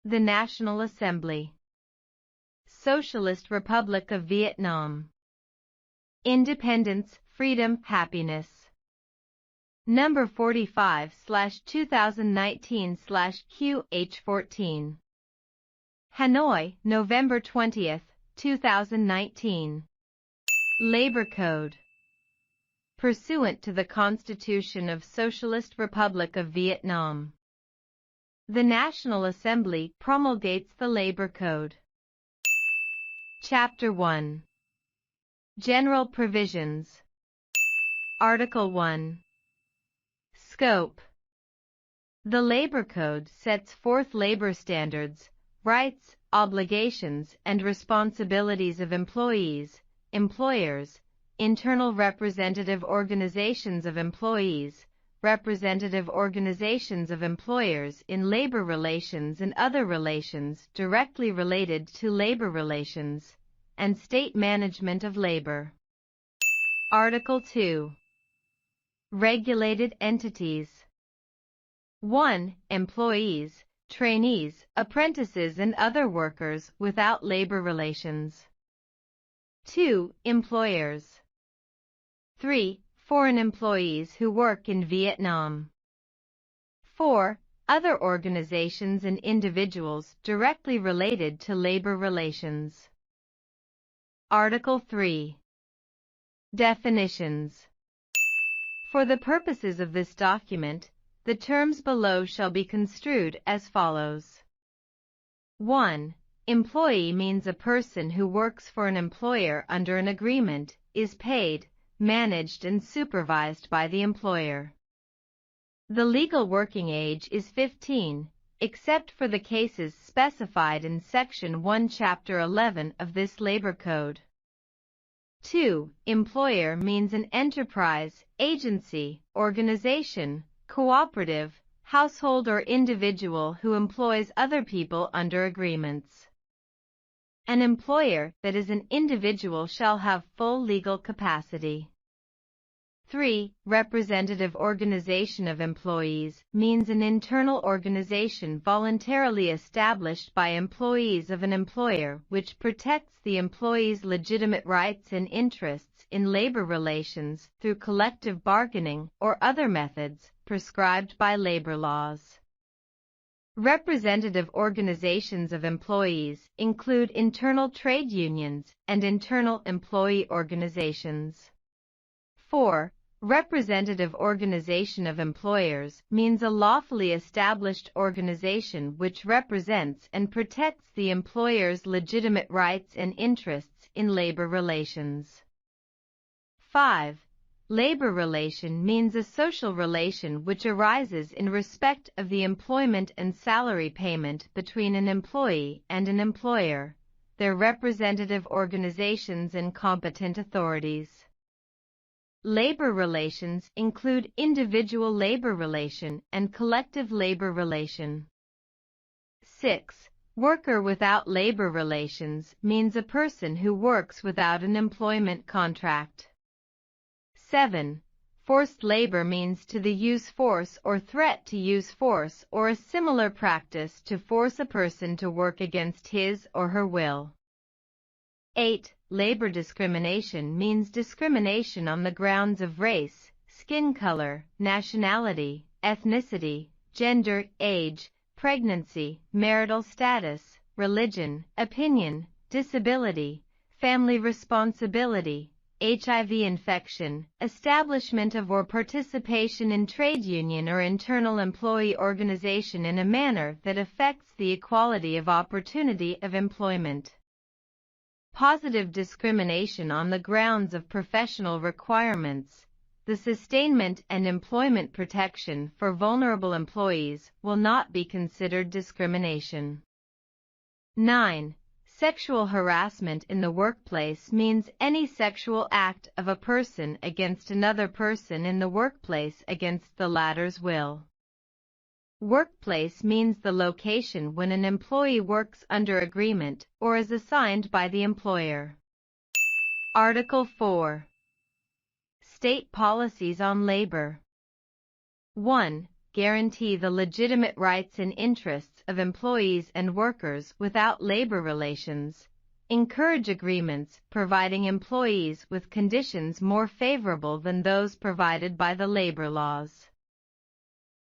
The National Assembly. Socialist Republic of Vietnam. Independence, freedom, happiness. Number 45/2019/QH14. Hanoi, November 20, 2019. Labor Code. Pursuant to the Constitution of Socialist Republic of Vietnam, the National Assembly promulgates the Labor Code. Chapter 1. General Provisions. Article 1. Scope. The Labor Code sets forth labor standards, rights, obligations, and responsibilities of employees, employers, internal representative organizations of employees, representative organizations of employers in labor relations and other relations directly related to labor relations, and state management of labor. Article 2. Regulated entities. 1. Employees, trainees, apprentices and other workers without labor relations. 2. Employers. 3. Foreign employees who work in Vietnam. 4. Other organizations and individuals directly related to labor relations. Article 3. Definitions. For the purposes of this document, the terms below shall be construed as follows. 1. Employee means a person who works for an employer under an agreement, is paid, managed and supervised by the employer. The legal working age is 15, except for the cases specified in Section 1, Chapter 11 of this Labor Code. 2. Employer means an enterprise, agency, organization, cooperative, household or individual who employs other people under agreements. An employer that is an individual shall have full legal capacity. 3. Representative organization of employees means an internal organization voluntarily established by employees of an employer which protects the employee's legitimate rights and interests in labor relations through collective bargaining or other methods prescribed by labor laws. Representative organizations of employees include internal trade unions and internal employee organizations. 4. Representative organization of employers means a lawfully established organization which represents and protects the employer's legitimate rights and interests in labor relations. 5. Labor relation means a social relation which arises in respect of the employment and salary payment between an employee and an employer, their representative organizations and competent authorities. Labor relations include individual labor relation and collective labor relation. 6. Worker without labor relations means a person who works without an employment contract. 7. Forced labor means to the use force or threat to use force or a similar practice to force a person to work against his or her will. 8. Labor discrimination means discrimination on the grounds of race, skin color, nationality, ethnicity, gender, age, pregnancy, marital status, religion, opinion, disability, family responsibility, HIV infection, establishment of or participation in trade union or internal employee organization in a manner that affects the equality of opportunity of employment. Positive discrimination on the grounds of professional requirements. The sustainment and employment protection for vulnerable employees will not be considered discrimination. 9. Sexual harassment in the workplace means any sexual act of a person against another person in the workplace against the latter's will. Workplace means the location when an employee works under agreement or is assigned by the employer. Article 4. State policies on labor. 1. Guarantee the legitimate rights and interests of employees and workers without labor relations. Encourage agreements providing employees with conditions more favorable than those provided by the labor laws.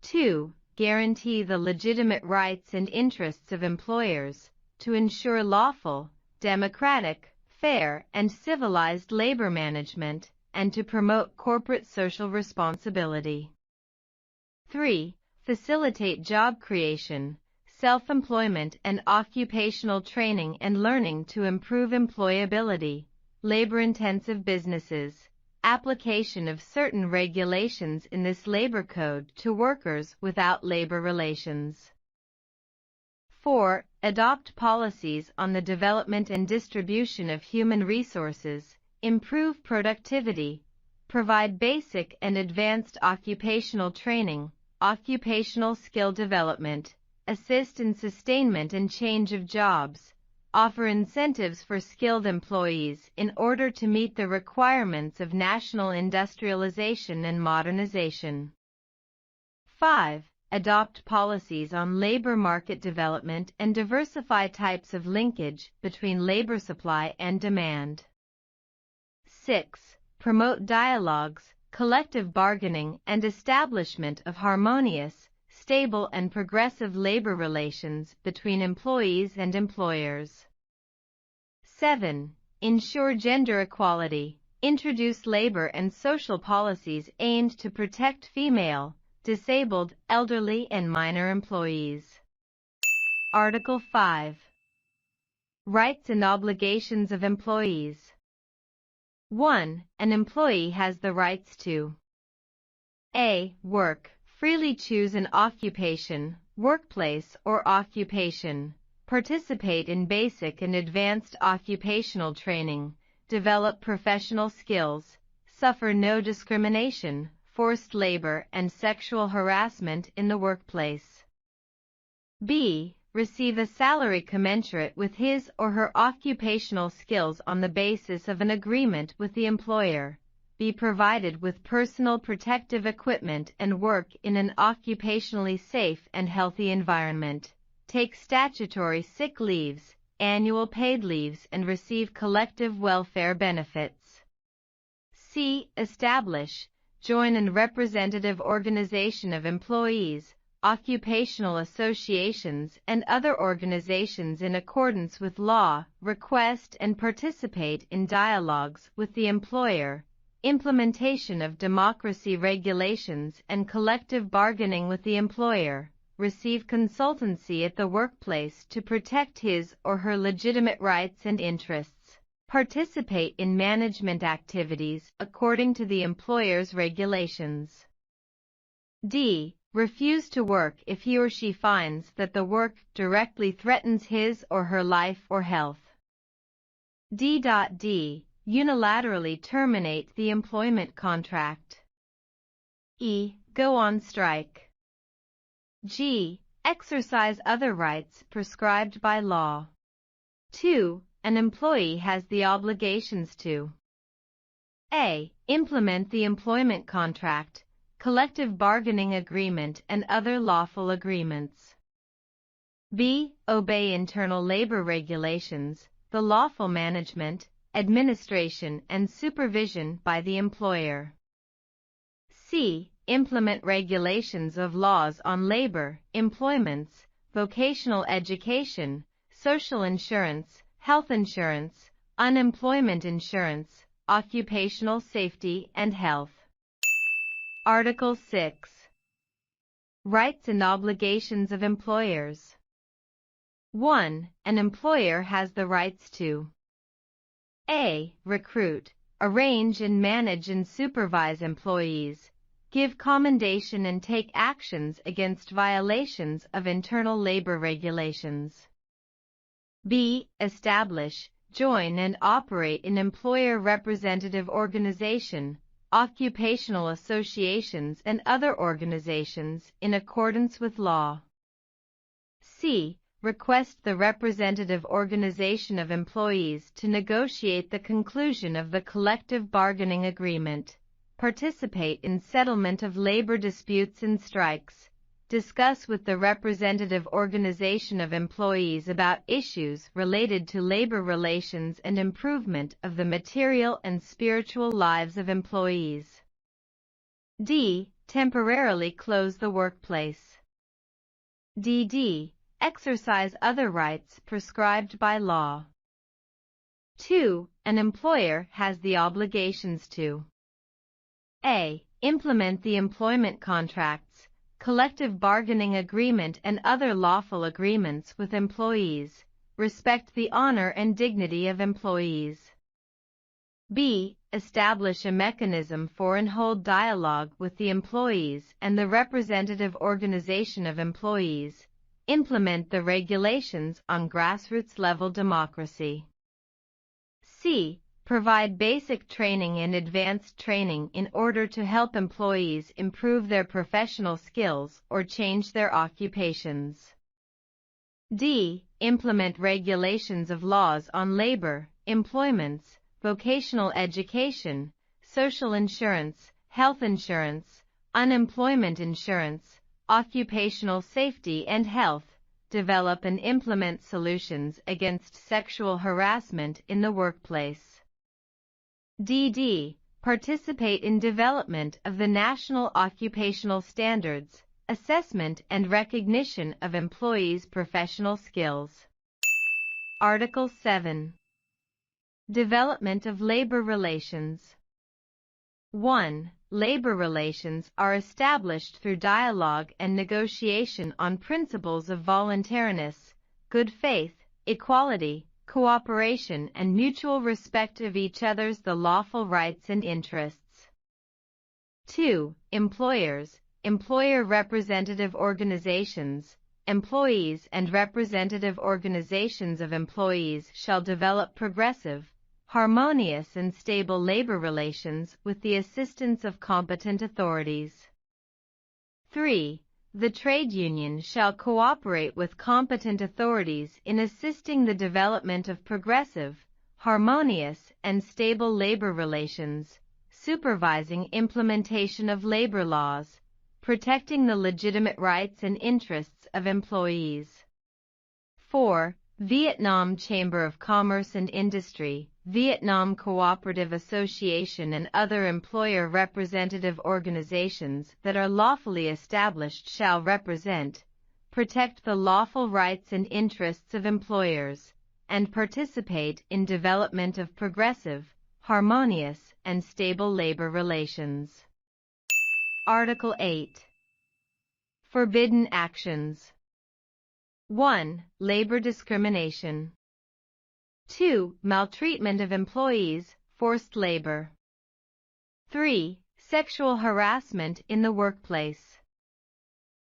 2. Guarantee the legitimate rights and interests of employers to ensure lawful, democratic, fair, and civilized labor management, and to promote corporate social responsibility. 3. Facilitate job creation, self-employment, and occupational training and learning to improve employability, labor-intensive businesses, application of certain regulations in this labor code to workers without labor relations. 4. Adopt policies on the development and distribution of human resources, improve productivity, provide basic and advanced occupational training, occupational skill development, assist in sustainment and change of jobs, offer incentives for skilled employees in order to meet the requirements of national industrialization and modernization. 5. Adopt policies on labor market development and diversify types of linkage between labor supply and demand. 6. Promote dialogues, collective bargaining, and establishment of harmonious, stable, and progressive labor relations between employees and employers. 7. Ensure gender equality. Introduce labor and social policies aimed to protect female, disabled, elderly, and minor employees. Article 5. Rights and obligations of employees. 1. An employee has the rights to a. Work, freely choose an occupation, workplace, or occupation, participate in basic and advanced occupational training, develop professional skills, suffer no discrimination, forced labor, and sexual harassment in the workplace. b. Receive a salary commensurate with his or her occupational skills on the basis of an agreement with the employer, be provided with personal protective equipment and work in an occupationally safe and healthy environment, take statutory sick leaves, annual paid leaves, and receive collective welfare benefits. c. Establish, join in representative organization of employees, occupational associations, and other organizations in accordance with law, request and participate in dialogues with the employer, implementation of democracy regulations and collective bargaining with the employer, receive consultancy at the workplace to protect his or her legitimate rights and interests, participate in management activities according to the employer's regulations. d. Refuse to work if he or she finds that the work directly threatens his or her life or health. d. Unilaterally terminate the employment contract. e. Go on strike. g. Exercise other rights prescribed by law. 2. An employee has the obligations to a. Implement the employment contract, collective bargaining agreement, and other lawful agreements. b. Obey internal labor regulations, the lawful management, administration, and supervision by the employer. c. Implement regulations of laws on labor, employments, vocational education, social insurance, health insurance, unemployment insurance, occupational safety and health. Article 6. Rights and obligations of employers. 1. An employer has the rights to a. Recruit, arrange and manage and supervise employees, give commendation and take actions against violations of internal labor regulations. b. Establish, join and operate an employer representative organization, occupational associations, and other organizations in accordance with law. c. Request the representative organization of employees to negotiate the conclusion of the collective bargaining agreement, participate in settlement of labor disputes and strikes, Discuss with the representative organization of employees about issues related to labor relations and improvement of the material and spiritual lives of employees. D. Temporarily close the workplace. D. Exercise other rights prescribed by law. 2. An employer has the obligations to A. Implement the employment contracts, collective bargaining agreement and other lawful agreements with employees, respect the honor and dignity of employees. B. Establish a mechanism for and hold dialogue with the employees and the representative organization of employees, implement the regulations on grassroots-level democracy. C. Provide basic training and advanced training in order to help employees improve their professional skills or change their occupations. D. Implement regulations of laws on labor, employments, vocational education, social insurance, health insurance, unemployment insurance, occupational safety and health. Develop and implement solutions against sexual harassment in the workplace. D. Participate in development of the national occupational standards, assessment and recognition of employees' professional skills. Article 7. Development of labor relations. 1. Labor relations are established through dialogue and negotiation on principles of voluntariness, good faith, equality, cooperation and mutual respect of each other's the lawful rights and interests. 2. Employers, employer representative organizations, employees and representative organizations of employees shall develop progressive, harmonious and stable labor relations with the assistance of competent authorities. 3. The trade union shall cooperate with competent authorities in assisting the development of progressive, harmonious and stable labor relations, supervising implementation of labor laws, protecting the legitimate rights and interests of employees. 4. Vietnam Chamber of Commerce and Industry, Vietnam Cooperative Association and other employer representative organizations that are lawfully established shall represent, protect the lawful rights and interests of employers, and participate in development of progressive, harmonious, and stable labor relations. Article 8. Forbidden actions. 1. Labor discrimination. 2. Maltreatment of employees, forced labor. 3. Sexual harassment in the workplace.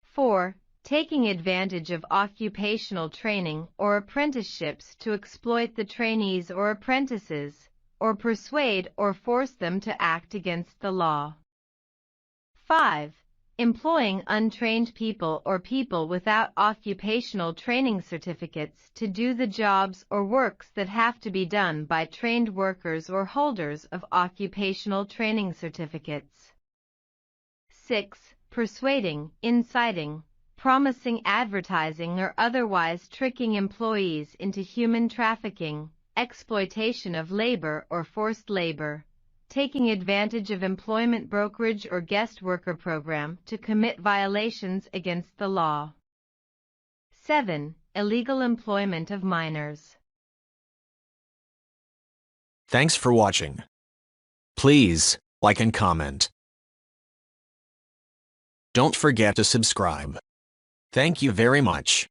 4. Taking advantage of occupational training or apprenticeships to exploit the trainees or apprentices, or persuade or force them to act against the law. 5. Employing untrained people or people without occupational training certificates to do the jobs or works that have to be done by trained workers or holders of occupational training certificates. 6. Persuading, inciting, promising advertising or otherwise tricking employees into human trafficking, exploitation of labor or forced labor, taking advantage of employment brokerage or guest worker program to commit violations against the law. 7. Illegal employment of minors. Thanks for watching. Please like and comment. Don't forget to subscribe. Thank you very much.